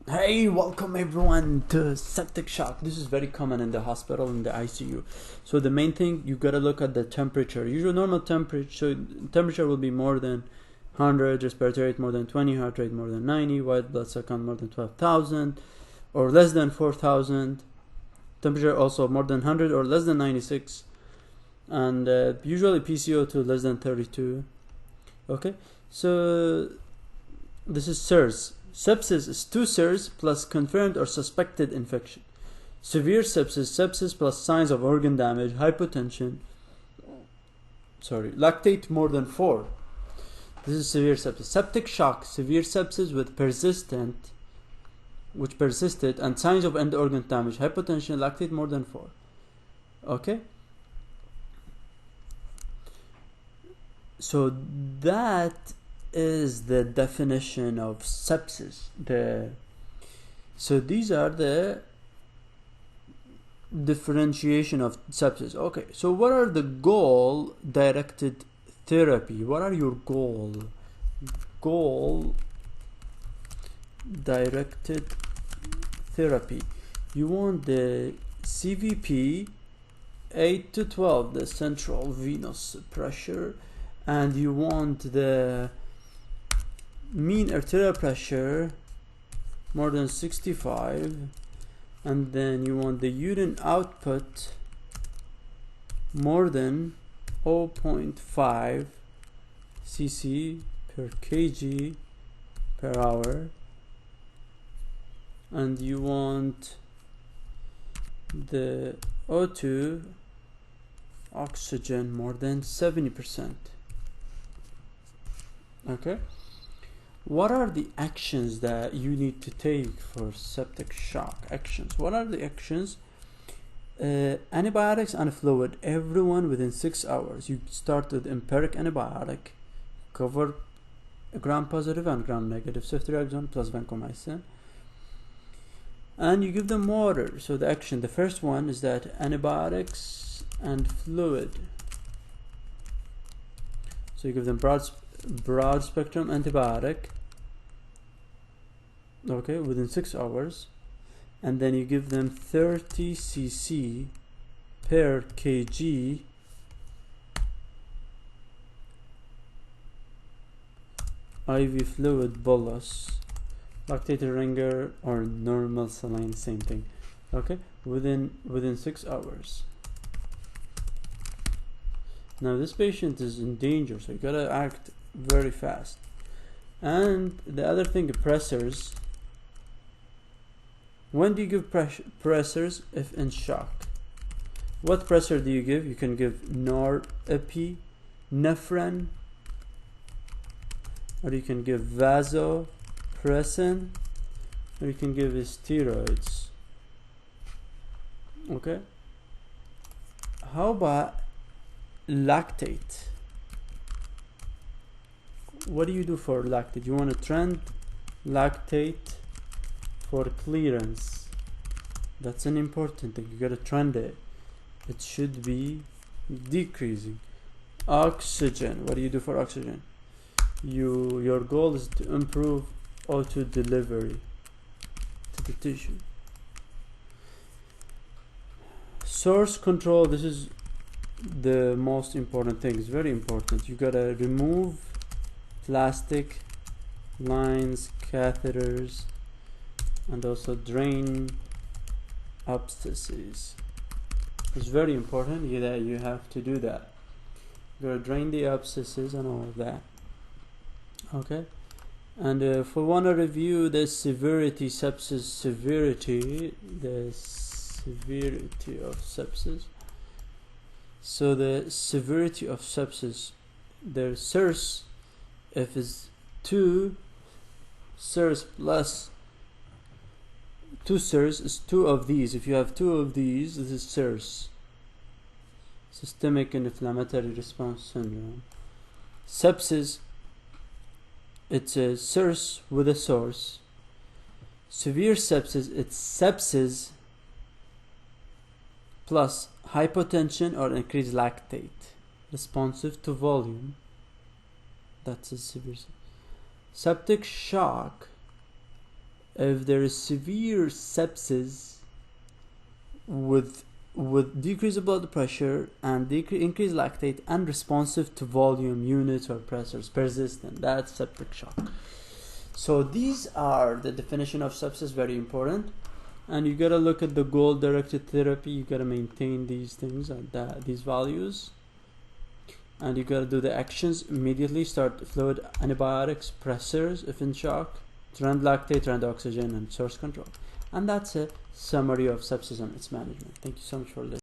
Hey, welcome everyone to septic shock. This is very common in the hospital, in the ICU. So the main thing, you gotta look at the temperature. Usual normal temperature will be more than 100, respiratory rate more than 20, heart rate more than 90, white blood cell count more than 12,000, or less than 4,000. Temperature also more than 100 or less than 96, and usually PCO2 less than 32. Okay, so this is SIRS. Sepsis is 2 SIRS plus confirmed or suspected infection. Severe sepsis, sepsis plus signs of organ damage, hypotension. Lactate more than 4. This is severe sepsis. Septic shock, severe sepsis with persisted, and signs of end organ damage, hypotension, lactate more than 4. Okay? So that is the definition of sepsis. So these are the differentiation of sepsis. Okay, so what are the goal directed therapy? What are your goal directed therapy? You want the CVP 8 to 12, the central venous pressure, and you want the mean arterial pressure more than 65, and then you want the urine output more than 0.5 cc per kg per hour, and you want the O2 oxygen more than 70%. Okay, what are the actions that you need to take for septic shock? Actions. What are the actions? Antibiotics and fluid, everyone within 6 hours. You start with empiric antibiotic, cover gram-positive and gram-negative ceftriaxone plus vancomycin, and you give them water. So the action, the first one is that antibiotics and fluid. So you give them broad spectrum antibiotic, okay, within 6 hours, and then you give them 30 cc per kg IV fluid bolus, lactated ringer or normal saline, same thing. Okay, within 6 hours. Now this patient is in danger, so you gotta act very fast. And the other thing, pressors. When do you give pressors? If in shock. What pressor do you give? You can give norepinephrine, or you can give vasopressin, or you can give steroids. Okay, how about lactate? What do you do for lactate? You want to trend lactate for clearance. That's an important thing. You gotta trend it. It should be decreasing. Oxygen. What do you do for oxygen? Your goal is to improve O2 delivery to the tissue. Source control. This is the most important thing. It's very important. You gotta remove plastic lines, catheters, and also drain abscesses. It's very important that you have to do that. You gotta drain the abscesses and all of that. Okay, and if we want to review the severity sepsis, the severity of sepsis. So the severity of sepsis, there's SIRS. If it's 2 SIRS plus 2 SIRS is 2 of these. If you have 2 of these, this is SIRS, systemic inflammatory response syndrome. Sepsis, it's a SIRS with a source. Severe sepsis, it's sepsis plus hypotension or increased lactate, responsive to volume. That's a severe septic shock. if there is severe sepsis with decreased blood pressure and increased lactate and responsive to volume units or pressures, persistent, that's septic shock. So these are the definition of sepsis, very important. And you gotta look at the goal-directed therapy. You gotta maintain these things and these values, and you gotta do the actions immediately. Start fluid, antibiotics, pressors if in shock, trend lactate, trend oxygen, and source control. And that's a summary of sepsis and its management. Thank you so much for listening.